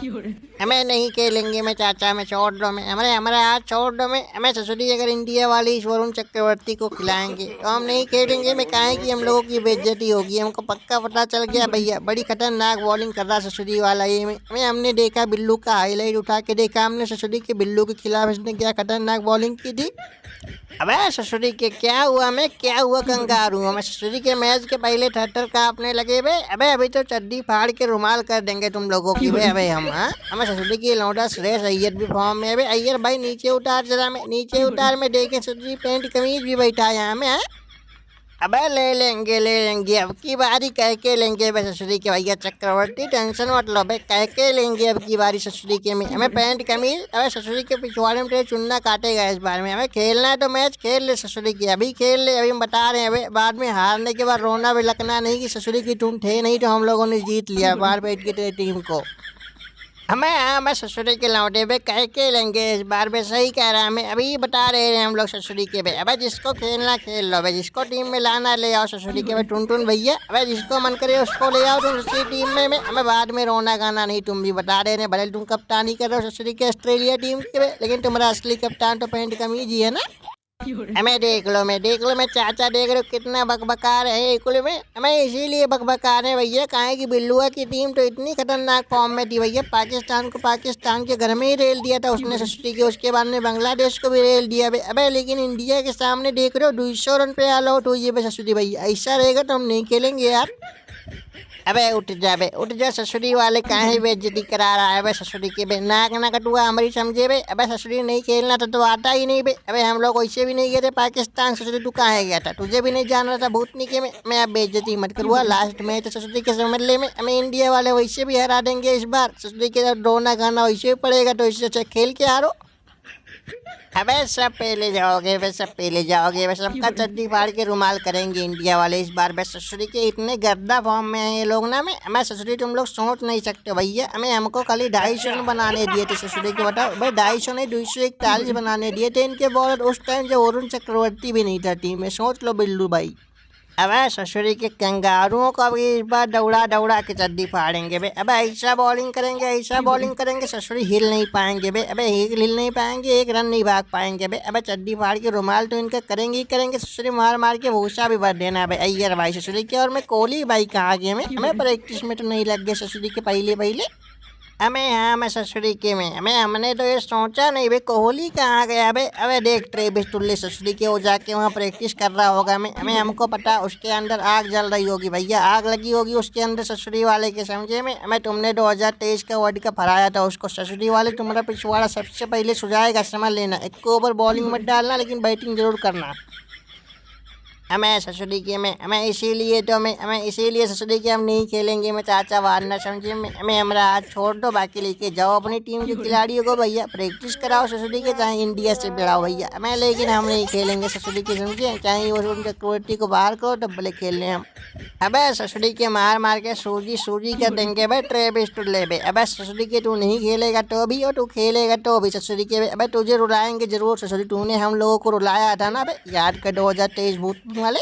हमें नहीं खेलेंगे मैं चाचा, में छोड़ दो, में हमारे हमारे हाथ छोड़ दो, में हमें ससुरी अगर इंडिया वाली इस वरुण चक्रवर्ती को खिलाएंगे तो हम नहीं खेलेंगे। मैं कहा है कि हम लोगों की बेइज्जती होगी, हमको पक्का पता चल गया भैया। बड़ी खतरनाक बॉलिंग कर रहा ससुरी वाला ये में। हमें हमने देखा बिल्लू का हाईलाइट उठा के देखा हमने ससुरी के बिल्लू के खिलाफ इसने क्या खतरनाक बॉलिंग की थी। अबे ससुरी के क्या हुआ, मैं क्या हुआ कंगारू हूँ मैं। ससुरी के मैच के पहले थर कांपने लगे बे। अबे अभी तो चड्डी फाड़ के रुमाल कर देंगे तुम लोगों की बे। अबे हम हमें ससुरी की लौटा श्रेयस अय्यर भी फॉर्म में। अबे अय्यर भाई नीचे उतार जरा, मैं नीचे उतार में देखे ससुरी पैंट कमीज भी बैठा है हमें। अबे ले लेंगे अब की बारी, कह के लेंगे बे ससुरी के भैया चक्रवर्ती, टेंशन मत लो बे, कह के लेंगे अब की बारी ससुरी के में। हमें पैंट कमीज, अबे ससुरी के पिछवाड़े में तेरे चुन्ना काटेगा इस बार में। हमें खेलना है तो मैच खेल ले ससुरी की, अभी खेल ले, अभी हम बता रहे हैं। अबे बाद में हारने के बाद रोना भी लगना नहीं कि ससुरी की तुम थे नहीं तो हम लोगों ने जीत लिया बाहर बैठ के तेरी टीम को। मैं ससुरी के लौटे पे कह के लेंगे इस बार पे, सही कह रहा है। हमें अभी बता रहे हैं हम लोग ससुरी के पे। अबे जिसको खेलना खेल लो, अबे जिसको टीम में लाना ले आओ ससुरी के पे टुन भैया। अबे जिसको मन करे उसको ले आओ तुम ससुरी टीम में। हमें बाद में रोना गाना नहीं, तुम भी बता रहे हैं। भले तुम कप्तानी कर रहे हो ससुरी के ऑस्ट्रेलिया टीम के पे, लेकिन तुम्हारा असली कप्तान तो पैंट कमीज ही है ना। हमें देख लो, मैं चाचा देख रहे हो कितना बकबका रहे हैं कुल में। हमें इसीलिए बकबका रहे भैया, काहे की बिल्लुआ की टीम तो इतनी खतरनाक फॉर्म में थी भैया। पाकिस्तान को पाकिस्तान के घर में ही रेल दिया था उसने ससुरी के, उसके बाद में बांग्लादेश को भी रेल दिया। अबे लेकिन इंडिया के सामने देख रहे हो 200 रन पे ऑल आउट हुई है ससुरी भैया। ऐसा रहेगा तो हम नहीं खेलेंगे यार। अबे उठ जा ससुरी वाले, काहे बेइज्जती करा रहा है बे ससुरी के बे। नाक ना कटुआ हमारी समझे बे। अबे ससुरी नहीं खेलना था तो आता ही नहीं बे। अबे हम लोग वैसे भी नहीं गए थे पाकिस्तान, ससुरी तू कहाँ गया था, तुझे भी नहीं जान रहा था भूतनी के में। मैं अब बेइज्जती मत करूँगा, लास्ट मैच ससुरी के समझ ले में। हमें इंडिया वाले वैसे भी हरा देंगे इस बार, ससुरी के साथ रोना गाना वैसे भी पड़ेगा, तो इससे अच्छा खेल के हारो। अबे सब पहले जाओगे बे, सब पहले जाओगे बे, सबका चड्डी फाड़ के रुमाल करेंगे इंडिया वाले इस बार बे। ससुरी के इतने गर्दा फॉर्म में हैं ये लोग ना। मैं ससुरी तुम लोग सोच नहीं सकते भैया। हमें हमको खाली 250 रन बनाने दिए थे ससुरी के, बताओ भाई 250 नहीं 241 बनाने दिए थे इनके बॉलर उस टाइम जब वरुण चक्रवर्ती भी नहीं था टीम में, सोच लो बिल्लू भाई। अबे ससुरी के कंगारुओं को अभी इस बार दौड़ा दौड़ा के चड्डी फाड़ेंगे बे। अबे ऐसा बॉलिंग करेंगे ससुरी हिल नहीं पाएंगे बे। अबे हिल नहीं पाएंगे, एक रन नहीं भाग पाएंगे बे। अबे चड्डी फाड़ के रुमाल तो इनका करेंगे ही करेंगे ससुरी, मार मार के भूसा भी भर देना बे अय्यर भाई ससुरी के। और मैं कोहली भाई कहाँ गए, हमें प्रैक्टिस में तो नहीं लग गए ससुरी के पहले पहले। मैं ससुरी के में हमने तो ये सोचा नहीं बे कोहली कहाँ गया बे। अबे देख ट्रेविस टुल्ली ससुरी के वो जाके वहाँ प्रैक्टिस कर रहा होगा। हमको पता उसके अंदर आग जल रही होगी भैया, आग लगी होगी उसके अंदर ससुरी वाले के, समझे में। तुमने 2023 का वर्ल्ड कप हराया था उसको, ससुरी वाले तुम्हारा पिछवाड़ा सबसे पहले सुझाएगा, समझ लेना। एक ओवर बॉलिंग मत डालना लेकिन बैटिंग जरूर करना। हमें ससुरी के में हमें इसीलिए ससुरी के हम नहीं खेलेंगे। मैं चाचा वारना समझे में। हमें हमारा हाथ छोड़ दो, बाकी लेके जाओ अपनी टीम के खिलाड़ियों को भैया, प्रैक्टिस कराओ ससुरी के, चाहे इंडिया से भिड़ाओ भैया। लेकिन हम नहीं खेलेंगे ससुरी के, समझे। चाहे वो चक्रवर्ती को बाहर करो तब भले खेल लें हम। अबे ससुरी के मार मार के सूजी कर देंगे भाई ट्रेविस टुल्ली बे। अबे ससुरी के तू नहीं खेलेगा तो भी, और तू खेलेगा तो भी ससुरी के। अबे तुझे रुलाएंगे जरूर ससुरी, तूने हम लोगों को रुलाया था ना बे, याद कर 2023 भूत वाले।